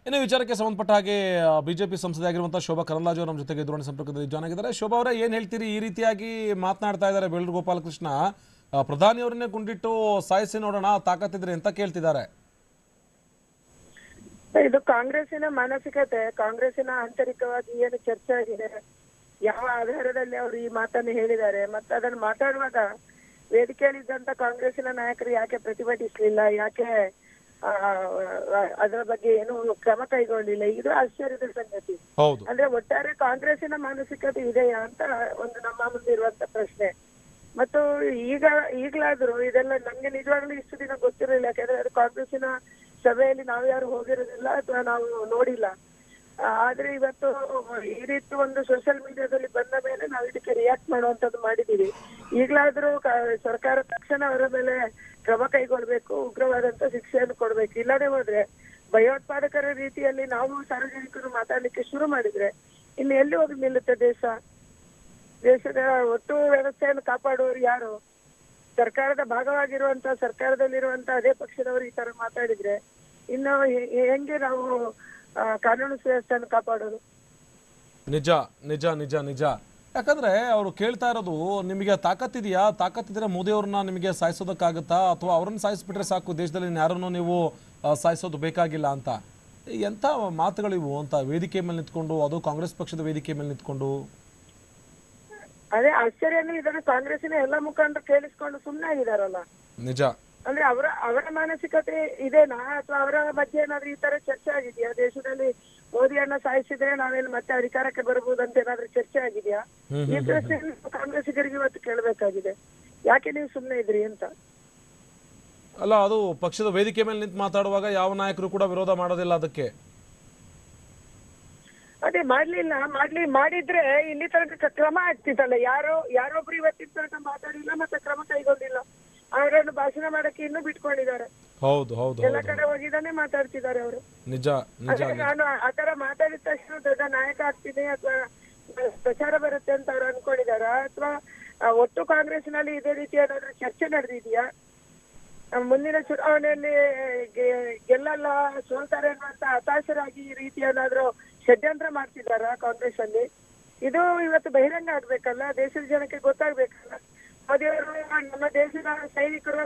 ಇನ್ನು ವಿಚಾರಕ್ಕೆ ಸಂಬಂಧಪಟ್ಟ ಹಾಗೆ ಬಿಜೆಪಿ ಸಂಸದೆಯಾಗಿರುವಂತಹ ಶೋಭಾ ಕರಂದ್ಲಾಜೆ ಅವರು ನಮ್ಮ ಜೊತೆಗೆ ದೂರವಾಣಿ ಸಂಪರ್ಕದಲ್ಲಿ ಜಾಯ್ನ್ ಆಗಿದ್ದಾರೆ. ಶೋಭಾ ಅವರೇ, ಏನು ಹೇಳ್ತೀರಿ? ಈ ರೀತಿಯಾಗಿ ಮಾತನಾಡ್ತಾ ಇದ್ದಾರೆ ಬೇಳೂರು ಗೋಪಾಲಕೃಷ್ಣ. ಪ್ರಧಾನಿ ಅವರನ್ನೇ ಗುಂಡಿಟ್ಟು ಸಾಯಿಸಿ ನೋಡೋಣ, ತಾಕತ್ತಿದ್ರೆ ಅಂತ ಕೇಳ್ತಿದ್ದಾರೆ. ಇದು ಕಾಂಗ್ರೆಸ್ಸಿನ ಮಾನಸಿಕತೆ, ಕಾಂಗ್ರೆಸ್ಸಿನ ಆಂತರಿಕವಾಗಿ ಏನು ಚರ್ಚೆ ಆಗಿದೆ, ಯಾವ ಆಧಾರದಲ್ಲಿ ಅವರು ಈ ಮಾತನ್ನು ಹೇಳಿದ್ದಾರೆ, ಮತ್ತೆ ಅದನ್ನು ಮಾತಾಡುವಾಗ ವೇದಿಕೆಯಲ್ಲಿದ್ದಂತ ಕಾಂಗ್ರೆಸ್ಸಿನ ನಾಯಕರು ಯಾಕೆ ಪ್ರತಿಭಟಿಸಲಿಲ್ಲ, ಯಾಕೆ ಅದರ ಬಗ್ಗೆ ಏನು ಕ್ರಮ ಕೈಗೊಳ್ಳಿಲ್ಲ, ಇದು ಆಶ್ಚರ್ಯದ ಸಂಗತಿ. ಅಂದ್ರೆ ಒಟ್ಟಾರೆ ಕಾಂಗ್ರೆಸ್ಸಿನ ಮಾನಸಿಕತೆ ಇದೆಯಾ ಅಂತ ಒಂದು ನಮ್ಮ ಮುಂದೆ ಇರುವಂತ ಪ್ರಶ್ನೆ. ಮತ್ತು ಈಗಲಾದ್ರೂ ಇದೆಲ್ಲ ನಂಗೆ ನಿಜವಾಗ್ಲೂ ಇಷ್ಟು ದಿನ ಗೊತ್ತಿರಲಿಲ್ಲ, ಯಾಕಂದ್ರೆ ಅದು ಕಾಂಗ್ರೆಸ್ಸಿನ ಸಭೆಯಲ್ಲಿ ನಾವು ಯಾರು ಹೋಗಿರೋದಿಲ್ಲ ಅಥವಾ ನಾವು ನೋಡಿಲ್ಲ. ಆದ್ರೆ ಇವತ್ತು ಈ ರೀತಿ ಒಂದು ಸೋಷಿಯಲ್ ಮೀಡಿಯಾದಲ್ಲಿ ಬಂದ ಮೇಲೆ ನಾವು ಇದಕ್ಕೆ ರಿಯಾಕ್ಟ್ ಮಾಡುವಂತದ್ದು ಮಾಡಿದೀವಿ. ಈಗಲಾದ್ರೂ ಸರ್ಕಾರ ತಕ್ಷಣ ಅವರ ಮೇಲೆ ಕ್ರಮ ಕೈಗೊಳ್ಬೇಕು, ಉಗ್ರವಾದಂತ ಶಿಕ್ಷೆಯನ್ನು ಕೊಡ್ಬೇಕು. ಇಲ್ಲದೆ ಹೋದ್ರೆ ಭಯೋತ್ಪಾದಕರ ರೀತಿಯಲ್ಲಿ ನಾವು ಸಾರ್ವಜನಿಕರು ಮಾತಾಡ್ಲಿಕ್ಕೆ ಶುರು ಮಾಡಿದ್ರೆ ಇನ್ನು ಎಲ್ಲಿ ಹೋಗಿ ನಿಲ್ಲುತ್ತೆ ದೇಶದ ಒಟ್ಟು ವ್ಯವಸ್ಥೆಯನ್ನು ಕಾಪಾಡುವವರು ಯಾರು? ಸರ್ಕಾರದ ಭಾಗವಾಗಿರುವಂತ, ಸರ್ಕಾರದಲ್ಲಿರುವಂತ ಅದೇ ಪಕ್ಷದವರು ಈ ತರ ಮಾತಾಡಿದ್ರೆ ಇನ್ನು ಹೆಂಗೆ ನಾವು ಕಾನೂನು ಸುವ್ಯವಸ್ಥೆಯನ್ನು ಕಾಪಾಡೋದು? ನಿಜ ನಿಜ ನಿಜ ನಿಜ. ಯಾಕಂದ್ರೆ ಅವರು ಕೇಳ್ತಾ ಇರೋದು, ನಿಮಗೆ ತಾಕತ್ತಿದೆಯಾ? ತಾಕತ್ತಿದ್ರೆ ಮೋದಿ ಅವ್ರನ್ನ ನಿಮಗೆ ಸಾಯಿಸೋದಕ್ಕಾಗತ್ತಾ, ಅಥವಾ ಅವ್ರನ್ನ ಸಾಯಿಸ್ಬಿಟ್ರೆ ಸಾಕು, ದೇಶದಲ್ಲಿ ಯಾರನ್ನು ನೀವು ಸಾಯಿಸೋದು ಬೇಕಾಗಿಲ್ಲ ಅಂತ. ಎಂಥ ಮಾತುಗಳಿವು ಅಂತ ವೇದಿಕೆ ಮೇಲೆ ನಿಂತ್ಕೊಂಡು, ಅದು ಕಾಂಗ್ರೆಸ್ ಪಕ್ಷದ ವೇದಿಕೆ ಮೇಲೆ ನಿಂತ್ಕೊಂಡು. ಅದೇ ಆಶ್ಚರ್ಯನೇ, ಇದನ್ನು ಕಾಂಗ್ರೆಸ್ಸಿನ ಎಲ್ಲ ಮುಖಂಡರು ಕೇಳಿಸ್ಕೊಂಡು ಸುಮ್ಮನೆ ಆಗಿದಾರಲ್ಲ. ನಿಜ. ಅಂದ್ರೆ ಅವರ ಮಾನಸಿಕತೆ ಇದೇನಾ, ಅಥವಾ ಅವರ ಮಧ್ಯೆ ಏನಾದ್ರೂ ಈ ತರ ಚರ್ಚೆ ಆಗಿದೆಯಾ? ದೇಶದಲ್ಲಿ ಮೋದಿಯನ್ನ ಸಾಯಿಸಿದ್ರೆ ನಾವೇನು ಮತ್ತೆ ಅಧಿಕಾರಕ್ಕೆ ಬರಬಹುದಂತ ಏನಾದ್ರೂ ಚರ್ಚೆ ಆಗಿದೆಯಾ? ಈ ಪ್ರಶ್ನೆಯನ್ನು ಕಾಂಗ್ರೆಸ್ಸಿಗರಿಗೆ ಇವತ್ತು ಕೇಳಬೇಕಾಗಿದೆ. ಯಾಕೆ ನೀವು ಸುಮ್ಮನೆ ಇದ್ರಿ ಅಂತ. ಅಲ್ಲ, ಅದು ಪಕ್ಷದ ವೇದಿಕೆ ಮೇಲೆ ನಿಂತು ಮಾತಾಡುವಾಗ ಯಾವ ನಾಯಕರು ಕೂಡ ವಿರೋಧ ಮಾಡೋದಿಲ್ಲ ಅದಕ್ಕೆ. ಅದೇ ಮಾಡಿದ್ರೆ ಇಲ್ಲಿ ತನಕ ಕ್ರಮ ಆಗ್ತಿತ್ತಲ್ಲ. ಯಾರೊಬ್ರು ಇವತ್ತಿನ ತನಕ ಮಾತಾಡಿಲ್ಲ, ಮತ್ತೆ ಕ್ರಮ ಕೈಗೊಂಡಿಲ್ಲ. ಅವರನ್ನು ಭಾಷಣ ಮಾಡಕ್ಕೆ ಇನ್ನೂ ಬಿಟ್ಕೊಂಡಿದ್ದಾರೆ. ಹೌದು ಹೌದು, ಎಲ್ಲ ಕಡೆ ಹೋಗಿದ್ದಾನೆ ಮಾತಾಡ್ತಿದ್ದಾರೆ ಅವರು. ನಿಜ ನಿಜ. ನಾನು ಆತರ ಮಾತಾಡಿದ ತಕ್ಷಣ ದೊಡ್ಡ ನಾಯಕ ಆಗ್ತೀನಿ ಅಥವಾ ಪ್ರಚಾರ ಬರುತ್ತೆ ಅಂತ ಅವ್ರು ಅನ್ಕೊಂಡಿದಾರ, ಅಥವಾ ಒಟ್ಟು ಕಾಂಗ್ರೆಸ್ನಲ್ಲಿ ಇದೇ ರೀತಿ ಏನಾದ್ರೂ ಚರ್ಚೆ ನಡೆದಿದ್ಯಾ? ಮುಂದಿನ ಚುನಾವಣೆಯಲ್ಲಿ ಗೆಲ್ಲಲ್ಲ, ಸೋಲ್ತಾರೆ ಅನ್ನುವಂತ ಹತಾಶರಾಗಿ ಈ ರೀತಿ ಏನಾದ್ರೂ ಷಡ್ಯಂತ್ರ ಮಾಡ್ತಿದಾರ ಕಾಂಗ್ರೆಸ್ ಅಲ್ಲಿ? ಇದು ಇವತ್ತು ಬಹಿರಂಗ ಆಗ್ಬೇಕಲ್ಲ, ದೇಶದ ಜನಕ್ಕೆ ಗೊತ್ತಾಗ್ಬೇಕಲ್ಲ. ಮೋದಿಯವರು ನಮ್ಮ ದೇಶದ ಸೈನಿಕರು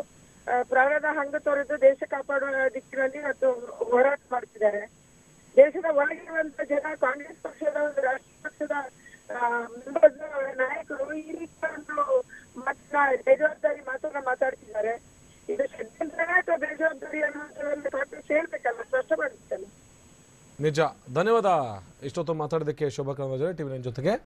ಪ್ರಾಣದ ಹಂಗ ತೊರೆದು ದೇಶ ಕಾಪಾಡುವ ದಿಕ್ಕಿನಲ್ಲಿ ಇವತ್ತು ಹೋರಾಟ ಮಾಡ್ತಿದ್ದಾರೆ. ದೇಶದ ಒಳಗಿರುವಂತ ಜನ ಕಾಂಗ್ರೆಸ್ ಪಕ್ಷದ ಒಂದು ರಾಷ್ಟ್ರೀಯ ಪಕ್ಷದ ನಾಯಕರು ಈ ರೀತಿ ಒಂದು ಬೇಜವಾಬ್ದಾರಿ ಮಾತನ್ನ ಮಾತಾಡ್ತಿದ್ದಾರೆ. ಇದು ಷಡ್ಯಂತ್ರ ಅಥವಾ ಬೇಜವಾಬ್ದಾರಿ ಅನ್ನೋದನ್ನ ಕಾಂಗ್ರೆಸ್ ಹೇಳ್ಬೇಕಲ್ಲ, ಸ್ಪಷ್ಟಪಡಿಸ್ತಲ್ಲ. ನಿಜ. ಧನ್ಯವಾದ ಇಷ್ಟೊತ್ತು ಮಾತಾಡೋದಕ್ಕೆ ಶೋಭಾ ಕರಂದ್ಲಾಜೆ, ಟಿವಿ9 ಜೊತೆಗೆ.